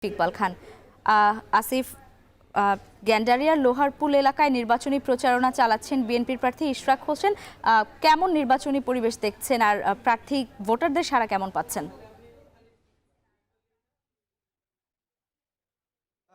ইকবাল খান। আসিফ, গ্যান্ডারিয়ার লোহারপুল এলাকায় নির্বাচনী প্রচারণা চালাচ্ছেন বিএনপির প্রার্থী ইশরাক হোসেন। কেমন নির্বাচনী পরিবেশ দেখছেন আর প্রার্থী ভোটারদের সাড়া কেমন পাচ্ছেন?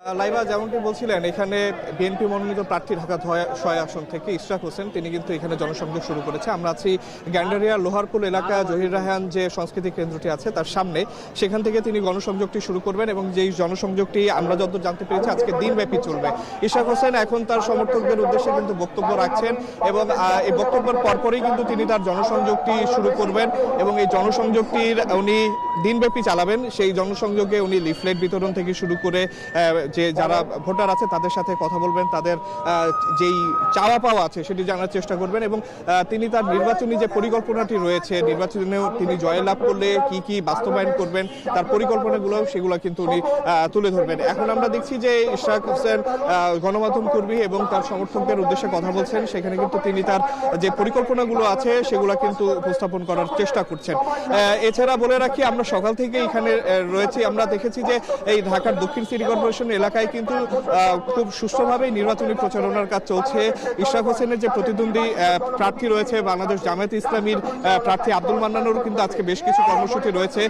লাইবা যেমনটি বলছিলেন, এখানে বিএনপি মনোনীত প্রার্থী ঢাকা ৬ আসন থেকে ইশরাক হোসেন তিনি কিন্তু এখানে জনসংযোগ শুরু করেছে। আমরা আছি গ্যান্ডারিয়া লোহারপুল এলাকা জহির রায়হান যে সংস্কৃতি কেন্দ্রটি আছে তার সামনে, সেখান থেকে তিনি গণসংযোগটি শুরু করবেন এবং যেই জনসংযোগটি আমরা যতদূর জানতে পেরেছি আজকে দিনব্যাপী চলবে। ইশরাক হোসেন এখন তার সমর্থকদের উদ্দেশ্যে কিন্তু বক্তব্য রাখছেন এবং এই বক্তব্যের পরপরই কিন্তু তিনি তার জনসংযোগটি শুরু করবেন এবং এই জনসংযোগটির উনি দিনব্যাপী চালাবেন। সেই জনসংযোগে উনি লিফলেট বিতরণ থেকে শুরু করে যে যারা ভোটার আছে তাদের সাথে কথা বলবেন, তাদের যেই চাওয়া পাওয়া আছে সেটি জানার চেষ্টা করবেন এবং তিনি তার নির্বাচনী যে পরিকল্পনাটি রয়েছে, নির্বাচনেও তিনি জয়লাভ করলে কি কি বাস্তবায়ন করবেন তার পরিকল্পনাগুলো সেগুলো কিন্তু উনি তুলে ধরবেন। এখন আমরা দেখছি যে ইশরাক হোসেন গণমাধ্যম কর্মী এবং তার সমর্থকদের উদ্দেশ্যে কথা বলছেন, সেখানে কিন্তু তিনি তার যে পরিকল্পনাগুলো আছে সেগুলো কিন্তু উপস্থাপন করার চেষ্টা করছেন। এছাড়া বলে রাখি, আমরা সকাল থেকে এখানে রয়েছি, আমরা দেখেছি যে এই ঢাকার দক্ষিণ সিটি কর্পোরেশন এলাকায় কিন্তু খুব সুষ্ঠুভাবে নির্বাচনী প্রচারণার কাজ চলছে। ইশরাক হোসেনের যে প্রতিদ্বন্দ্বী প্রার্থী রয়েছে বাংলাদেশ জামায়াতে ইসলামীর প্রার্থী আব্দুল মান্নানেরও কিন্তু আজকে বেশ কিছু কর্মসূচি রয়েছে,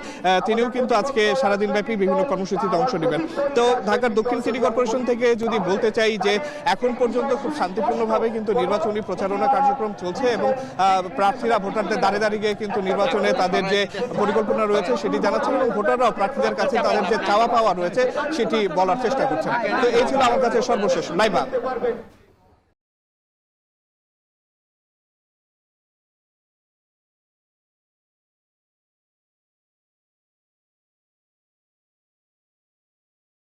তিনিও কিন্তু আজকে সারাদিন ব্যাপী বিভিন্ন কর্মসূচিতে অংশ নেবেন। তো ঢাকার দক্ষিণ সিটি কর্পোরেশন থেকে যদি বলতে চাই যে এখন পর্যন্ত খুব শান্তিপূর্ণভাবে কিন্তু নির্বাচনী প্রচারণা কার্যক্রম চলছে এবং প্রার্থীরা ভোটারদের দাঁড়ে দাঁড়িয়ে গিয়ে কিন্তু নির্বাচনে তাদের যে পরিকল্পনা রয়েছে সেটি জানাচ্ছেন এবং ভোটাররাও প্রার্থীদের কাছে তাদের যে চাওয়া পাওয়া রয়েছে সেটি বলার চেষ্টা করছেন। তো এই ছিল আমার কাছে সর্বশেষ লাইভা।